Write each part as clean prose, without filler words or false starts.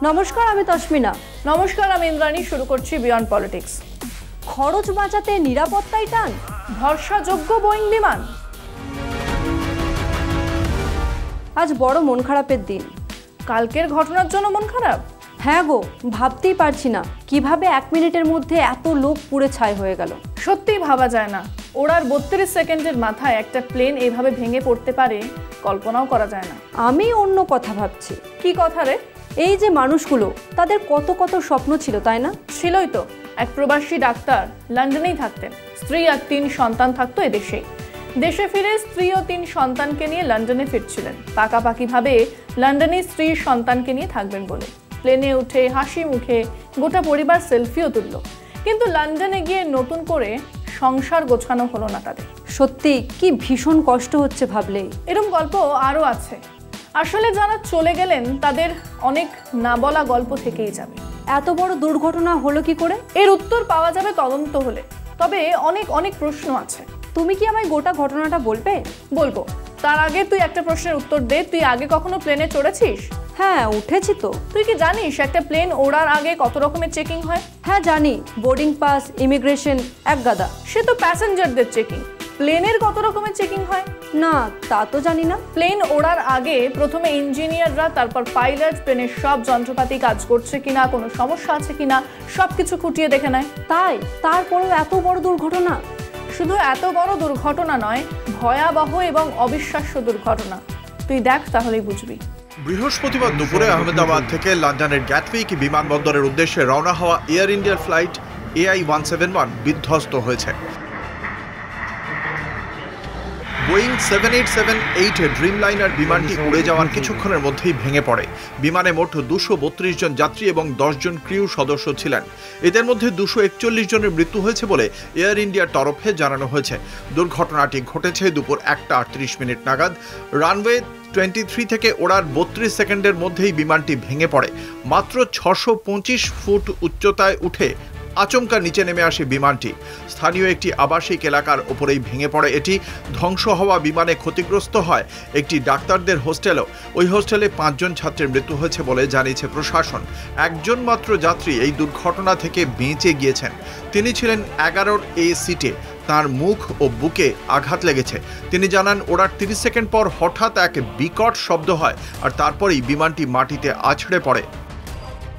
নমস্কার, আমি তস্মিনা। নমস্কার, আমি ইন্দ্রাণী। শুরু করছি বিয়ন্ড পলিটিক্স। খরচ বাঁচাতে নিরাপত্তাই টান, ভরসাযোগ্য বোয়িং বিমান। আজ বড় মন খারাপের দিন। কালকের ঘটনার জন্য মন খারাপ? হ্যাঁ গো, ভাবতেই পারছি না কিভাবে 1 মিনিটের মধ্যে এত লোক পুড়ে ছাই হয়ে গেল। সত্যিই ভাবা যায় না। ওড়ার 32 সেকেন্ডের মাথায় একটা প্লেন এইভাবে ভেঙে পড়তে পারে, কল্পনাও করা যায় না। আমি অন্য কথা ভাবছি। কি কথা রে? এই যে মানুষগুলো, তাদের কত কত স্বপ্ন ছিল, তাই না? ছিলই তো। এক প্রবাসী ডাক্তার লন্ডনেই থাকতেন, স্ত্রী আর 3 সন্তান থাকতো এদেশেই। দেশে ফিরে স্ত্রী ও 3 সন্তানকে নিয়ে লন্ডনে ফিরছিলেন, পাকাপাকিভাবে লন্ডনে স্ত্রী সন্তানকে নিয়ে থাকবেন বলে। প্লেনে উঠে হাসি মুখে গোটা পরিবার সেলফিও তুলল, কিন্তু লন্ডনে গিয়ে নতুন করে সংসার গোছানো হলো না তাদের। সত্যি কি ভীষণ কষ্ট হচ্ছে ভাবলেই। এরকম গল্প আরও আছে। আসলে যারা চলে গেলেন তাদের অনেক না বলা গল্প থেকেই যাবে। এত বড় দুর্ঘটনা হলো কি করে? এর উত্তর পাওয়া যাবে তদন্ত হলে। তবে অনেক অনেক প্রশ্ন আছে। তুমি কি আমায় গোটা ঘটনাটা বলবে? বলবো। তার আগে তুই একটা প্রশ্নের উত্তর দে। তুই আগে কখনো প্লেনে চড়েছিস? হ্যাঁ, উঠেছি তো। তুই কি জানিস একটা প্লেন ওড়ার আগে কত রকমের চেকিং হয়? হ্যাঁ জানি, বোর্ডিং পাস, ইমিগ্রেশন, এক গাদা। সে তো প্যাসেঞ্জারদের চেকিং। প্লেনের কত রকমের চেকিং হয়? না, তা তো জানি না। প্লেন ওড়ার আগে প্রথমে ইঞ্জিনিয়াররা, তারপর পাইলট প্লেনের সব যন্ত্রপাতি কাজ করছে কিনা, কোনো সমস্যা আছে কিনা সবকিছু খুঁটিয়ে দেখে নেয়। তাই? তারপরেও এত বড় দুর্ঘটনা? শুধু এত বড় দুর্ঘটনা নয়, ভয়াবহ এবং অবিশ্বাস্য দুর্ঘটনা। তুই দেখ, তাহলেই বুঝবি। বৃহস্পতিবার দুপুরে আহমেদাবাদ থেকে লন্ডনের গ্যাটউইক বিমানবন্দরের উদ্দেশ্যে রওনা হওয়া এয়ার ইন্ডিয়ার ফ্লাইট AI-171 বিধ্বস্ত হয়েছে। বোয়িং 7878 ড্রিমলাইনার বিমানটি উড়ে যাওয়ার কিছুক্ষণের মধ্যেই ভেঙে পড়ে। বিমানে মোট 232 জন যাত্রী এবং 10 জন ক্রিউ সদস্য ছিলেন। এদের মধ্যে 241 জনের মৃত্যু হয়েছে বলে এয়ার ইন্ডিয়ার তরফে জানানো হয়েছে। দুর্ঘটনাটি ঘটেছে দুপুর 1:38 নাগাদ। রানওয়ে 23 থেকে ওড়ার 32 সেকেন্ডের মধ্যেই বিমানটি ভেঙে পড়ে। মাত্র 625 ফুট উচ্চতায় উঠে আচমকা নিচে নেমে আসে বিমানটি। স্থানীয় একটি আবাসিক এলাকার ওপরেই ভেঙে পড়ে এটি। ধ্বংস হওয়া বিমানে ক্ষতিগ্রস্ত হয় একটি ডাক্তারদের হোস্টেলও। ওই হোস্টেলে 5 জন ছাত্রের মৃত্যু হয়েছে বলে জানিয়েছে প্রশাসন। একজন মাত্র যাত্রী এই দুর্ঘটনা থেকে বেঁচে গিয়েছেন। তিনি ছিলেন 11 A সিটে। তার মুখ ও বুকে আঘাত লেগেছে। তিনি জানান, ওড়ার 30 সেকেন্ড পর হঠাৎ এক বিকট শব্দ হয় আর তারপরেই বিমানটি মাটিতে আছড়ে পড়ে।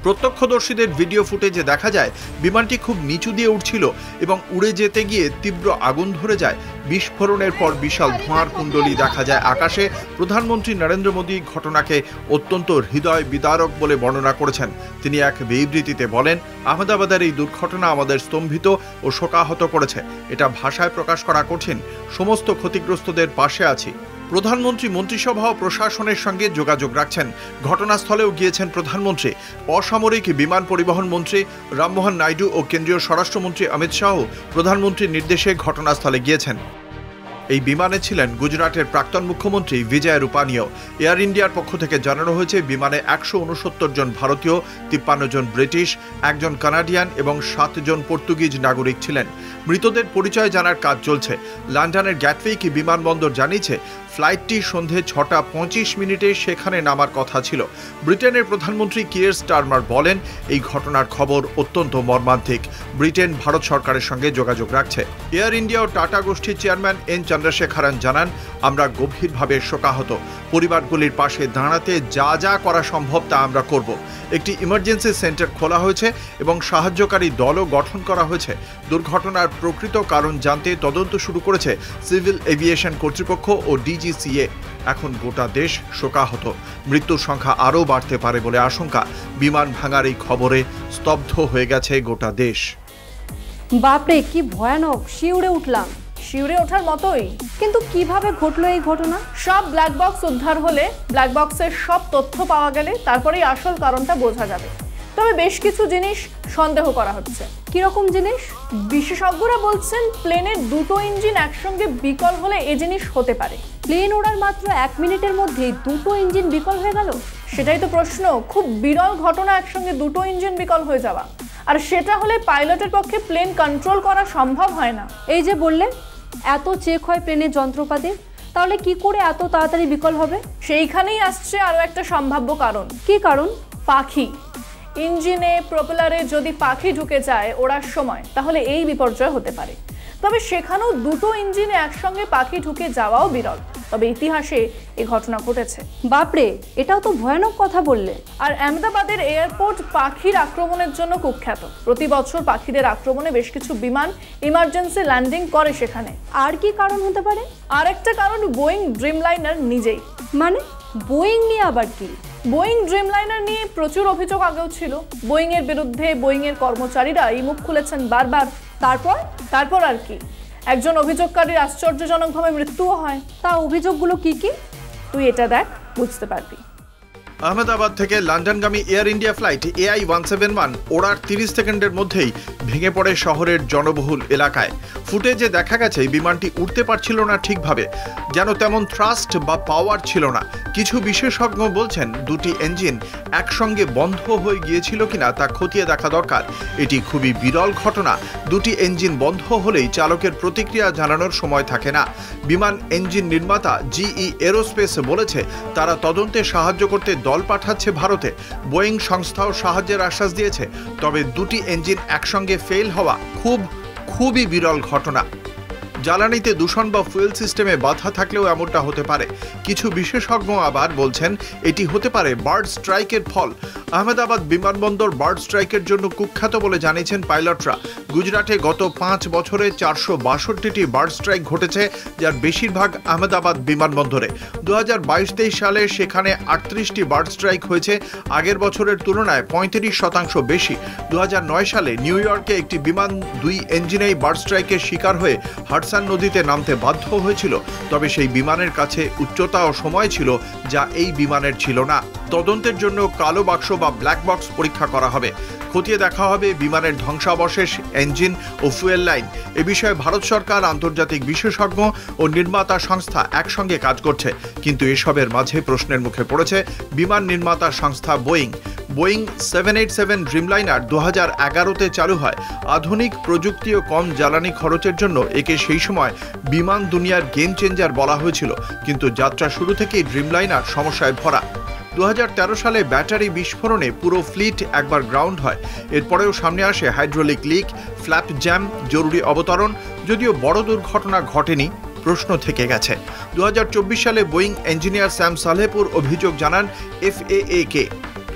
প্রত্যক্ষদর্শীদের ভিডিও ফুটেজে দেখা যায় বিমানটি খুব নিচু দিয়ে উঠছিল এবং উড়ে যেতে গিয়ে তীব্র আগুন ধরে যায়। বিস্ফোরণের পর বিশাল ধোঁয়ার কুণ্ডলী দেখা যায় আকাশে। প্রধানমন্ত্রী নরেন্দ্র মোদী ঘটনাকে অত্যন্ত হৃদয় বিদারক বলে বর্ণনা করেছেন। তিনি এক বিবৃতিতে বলেন, আহমেদাবাদের এই দুর্ঘটনা আমাদের স্তম্ভিত ও শোকাহত করেছে। এটা ভাষায় প্রকাশ করা কঠিন। সমস্ত ক্ষতিগ্রস্তদের পাশে আছি। প্রধানমন্ত্রী মন্ত্রিসভা ও প্রশাসনের সঙ্গে যোগাযোগ রাখছেন। ঘটনাস্থলেও গিয়েছেন প্রধানমন্ত্রী। অসামরিক বিমান পরিবহন মন্ত্রী রামমোহন নাইডু ও কেন্দ্রীয় স্বরাষ্ট্রমন্ত্রী অমিত শাহ প্রধানমন্ত্রীর নির্দেশে ঘটনাস্থলে গিয়েছেন। এই বিমানে ছিলেন গুজরাটের প্রাক্তন মুখ্যমন্ত্রী বিজয় রূপানীও। এয়ার ইন্ডিয়ার পক্ষ থেকে জানানো হয়েছে, বিমানে 169 জন ভারতীয়, 53 জন ব্রিটিশ, 1 জন কানাডিয়ান এবং 7 জন পর্তুগিজ নাগরিক ছিলেন। মৃতদের পরিচয় জানার কাজ চলছে। লন্ডনের গ্যাটউইক বিমানবন্দর জানিয়েছে, ফ্লাইটটি সন্ধে 6:25 সেখানে নামার কথা ছিল। ব্রিটেনের প্রধানমন্ত্রী কিয়ার স্টারমার বলেন, এই ঘটনার খবর অত্যন্ত মর্মান্তিক। ব্রিটেন ভারত সরকারের সঙ্গে যোগাযোগ রাখছে। এয়ার ইন্ডিয়া ও টাটা গোষ্ঠীর চেয়ারম্যান এন চন্দ্রশেখরন জানান, আমরা গভীরভাবে শোকাহত। পরিবারগুলির পাশে দাঁড়াতে যা যা করা সম্ভব তা আমরা করব। একটি ইমার্জেন্সি সেন্টার খোলা হয়েছে এবং সাহায্যকারী দলও গঠন করা হয়েছে। দুর্ঘটনার প্রকৃত কারণ জানতে তদন্ত শুরু করেছে সিভিল এভিয়েশন কর্তৃপক্ষ ও DGCA। এখন গোটা দেশ শোকাহত। মৃত্যুর সংখ্যা আরও বাড়তে পারে বলে আশঙ্কা। বিমান ভাঙার এই খবরে স্তব্ধ হয়ে গেছে গোটা দেশ। বাপরে, কি ভয়ানক! শিউরে উঠলাম। শিউরে ওঠার মতোই। কিন্তু কিভাবে ঘটলো এই ঘটনা? সব ব্ল্যাক বক্স উদ্ধার হলে, ব্ল্যাক বক্সের সব তথ্য পাওয়া গেলে তারপরেই আসল কারণটা বোঝা যাবে। তবে বেশ কিছু জিনিস সন্দেহ করা হচ্ছে। কিরকম জিনিস? বিশেষজ্ঞরা বলছেন, প্লেনের 2টো ইঞ্জিন একসঙ্গে বিকল হলে এই জিনিস হতে পারে। প্লেন ওড়ার মাত্র 1 মিনিটের মধ্যেই 2টো ইঞ্জিন বিকল হয়ে গেল? সেটাই তো প্রশ্ন। খুব বিরল ঘটনা একসঙ্গে 2টো ইঞ্জিন বিকল হয়ে যাওয়া। আর সেটা হলে পাইলটের পক্ষে প্লেন কন্ট্রোল করা সম্ভব হয় না। এই যে বললে এত চেক হয় প্লেনের যন্ত্রপাতি, তাহলে কি করে এত তাড়াতাড়ি বিকল হবে? সেইখানেই আসছে আরো একটা সম্ভাব্য কারণ। কি কারণ? পাখি। ইঞ্জিনে প্রপেলারে যদি পাখি ঢুকে যায় ওড়ার সময়, তাহলে এই বিপর্যয় হতে পারে। তবে সেখানেও দুটো ইঞ্জিনে একসঙ্গে পাখি ঢুকে যাওয়াও বিরল। তবে ইতিহাসে এই ঘটনা ঘটেছে। বাপরে, এটাও তো ভয়ানক কথা বললে। আর আহমেদাবাদের এয়ারপোর্ট পাখির আক্রমণের জন্য কুখ্যাত। প্রতি বছর পাখিদের আক্রমণে বেশ কিছু বিমান ইমার্জেন্সি ল্যান্ডিং করে সেখানে। আর কি কারণ হতে পারে? আরেকটা কারণ বোয়িং ড্রিমলাইনার নিজেই। মানে বোয়িং নিয়ে আবার কি? বোয়িং ড্রিমলাইনার নিয়ে প্রচুর অভিযোগ আগেও ছিল। বোয়িং এর বিরুদ্ধে বোয়িং এর কর্মচারীরা এই মুখ খুলেছেন বারবার। তারপর আর কি, একজন অভিযোগকারীর আশ্চর্যজনকভাবে মৃত্যুও হয়। তা অভিযোগগুলো কি কি? তুই এটা দেখ, বুঝতে পারবি। আহমেদাবাদ থেকে লন্ডনগামী এয়ার ইন্ডিয়া ফ্লাইট AI-171 ওড়ার 30 সেকেন্ডের মধ্যেই ভেঙে পড়ে শহরের জনবহুল এলাকায়। ফুটেজে দেখা গেছে বিমানটি উঠতে পারছিল না ঠিকভাবে, যেন তেমন থ্রাস্ট বা পাওয়ার ছিল না। কিছু বিশেষজ্ঞ বলছেন দুটি ইঞ্জিন একসঙ্গে বন্ধ হয়ে গিয়েছিল কিনা তা খতিয়ে দেখা দরকার। এটি খুবই বিরল ঘটনা। দুটি ইঞ্জিন বন্ধ হলেই চালকের প্রতিক্রিয়া জানানোর সময় থাকে না। বিমান ইঞ্জিন নির্মাতা GE এরোস্পেস বলেছে তারা তদন্তে সাহায্য করতে দল পাঠাচ্ছে ভারতে। বোয়িং সংস্থাও সাহায্যের আশ্বাস দিয়েছে। তবে দুটি ইঞ্জিন একসঙ্গে ফেল হওয়া খুবই বিরল ঘটনা। জ্বালানিতে দূষণ বা ফুয়েল সিস্টেমে বাধা থাকলেও এমনটা হতে পারে। কিছু বিশেষজ্ঞ আবার বলছেন এটি হতে পারে বার্ড স্ট্রাইকের ফল। আহমেদাবাদ বিমানবন্দর বার্ড স্ট্রাইকের জন্য কুখ্যাত বলে জানিয়েছেন পাইলটরা। গুজরাটে গত 5 বছরে 462টি বার্ড স্ট্রাইক ঘটেছে, যার বেশিরভাগ আহমেদাবাদ বিমানবন্দরে। 2022-23 সালে সেখানে 38টি বার্ড স্ট্রাইক হয়েছে, আগের বছরের তুলনায় 35% বেশি। 2009 সালে নিউ ইয়র্কে একটি বিমান 2 ইঞ্জিনেই বার্ড স্ট্রাইকের শিকার হয়ে হাডসন নদীতে নামতে বাধ্য হয়েছিল। তবে সেই বিমানের কাছে উচ্চতা ও সময় ছিল যা এই বিমানের ছিল না। তদন্তের জন্য কালো বাক্স বা ব্ল্যাক বক্স পরীক্ষা করা হবে। খতিয়ে দেখা হবে বিমানের ধ্বংসাবশেষ, ইঞ্জিন ও ফুয়েল লাইন। এ বিষয়ে ভারত সরকার, আন্তর্জাতিক বিশেষজ্ঞ ও নির্মাতা সংস্থা একসঙ্গে কাজ করছে। কিন্তু এসবের মাঝে প্রশ্নের মুখে পড়েছে বিমান নির্মাতা সংস্থা বোয়িং। বোয়িং 787 ড্রিমলাইনার 2011-তে চালু হয়। আধুনিক প্রযুক্তি ও কম জ্বালানি খরচের জন্য একে সেই সময় বিমান দুনিয়ার গেম চেঞ্জার বলা হয়েছিল। কিন্তু যাত্রা শুরু থেকেই ড্রিমলাইনার সমস্যায় ভরা। 2013 সালে ব্যাটারি বিস্ফোরণে পুরো ফ্লিট একবার গ্রাউন্ড হয়। এরপরেও সামনে আসে হাইড্রোলিক লিক, ফ্ল্যাপ জ্যাম, জরুরি অবতরণ। যদিও বড় দুর্ঘটনা ঘটেনি, প্রশ্ন থেকে গেছে। 2024 সালে বোয়িং ইঞ্জিনিয়ার স্যাম সালেহপুর অভিযোগ জানান FAA-কে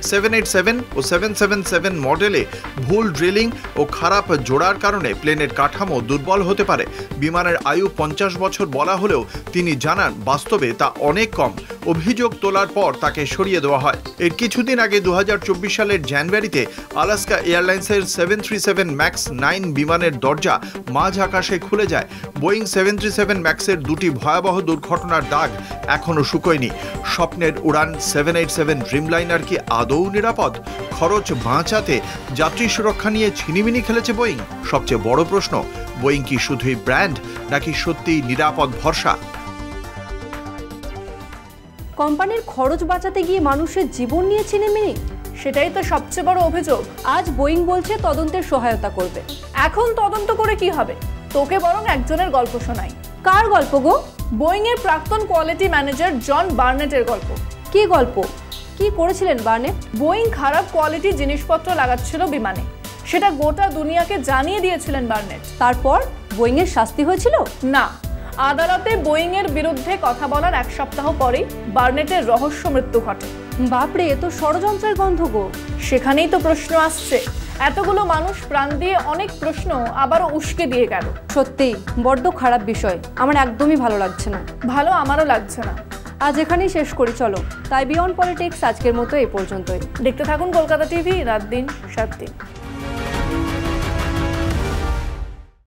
787 ও 777 মডেলে ভুল ড্রিলিং ও খারাপ জোড়ার কারণে প্লেনের কাঠামো দুর্বল হতে পারে। বিমানের আয়ু 50 বছর বলা হলেও তিনি জানান বাস্তবে তা অনেক কম। অভিযোগ তোলার পর তাকে সরিয়ে দেওয়া হয়। এর কিছুদিন আগে 2024 সালের জানুয়ারিতে আলাস্কা এয়ারলাইন্সের 737 ম্যাক্স 9 বিমানের দরজা মাঝ আকাশে খুলে যায়। বোয়িং 737 ম্যাক্সের দুটি ভয়াবহ দুর্ঘটনার দাগ এখনও শুকোয়নি। স্বপ্নের উড়ান 787 ড্রিমলাইনার কি আদৌ নিরাপদ? খরচ বাঁচাতে যাত্রী সুরক্ষা নিয়ে ছিনিমিনি খেলেছে বোয়িং। সবচেয়ে বড় প্রশ্ন, বোয়িং কি শুধুই ব্র্যান্ড নাকি সত্যিই নিরাপদ ভরসা? কোম্পানির খরচ বাঁচাতে গিয়ে মানুষের জীবন নিয়ে ছিনিমিনি, সেটাই তো সবচেয়ে বড় অভিযোগ। আজ বোয়িং বলছে তদন্তের সহায়তা করবে। এখন তদন্ত করে কি হবে? তোকে বরং একজনের গল্প শোনাই। কার গল্প গো? বোয়িং এর প্রাক্তন কোয়ালিটি ম্যানেজার জন বার্নেটের গল্প। কি গল্প? কি করেছিলেন বার্নেট? বোয়িং খারাপ কোয়ালিটির জিনিসপত্র লাগাচ্ছিল বিমানে, সেটা গোটা দুনিয়াকে জানিয়ে দিয়েছিলেন বার্নেট। তারপর বোয়িং এর শাস্তি হয়েছিল? না, আদালতে বোয়িং এর বিরুদ্ধে কথা বলার 1 সপ্তাহ পরেই বার্নেটের রহস্য মৃত্যু ঘটে। বাপরে, এ তো ষড়যন্ত্রের গন্ধ গো। সেখানেই তো প্রশ্ন আসছে, এতগুলো মানুষ প্রাণ দিয়ে অনেক প্রশ্ন আবারও উস্কে দিয়ে গেল। সত্যিই বড্ড খারাপ বিষয়, আমার একদমই ভালো লাগছে না। ভালো আমারও লাগছে না। আজ এখানেই শেষ করি, চলো। তাই বিয়ন্ড পলিটিক্স আজকের মতো এই পর্যন্তই। দেখতে থাকুন কলকাতা টিভি, রাত দিন 7 দিন।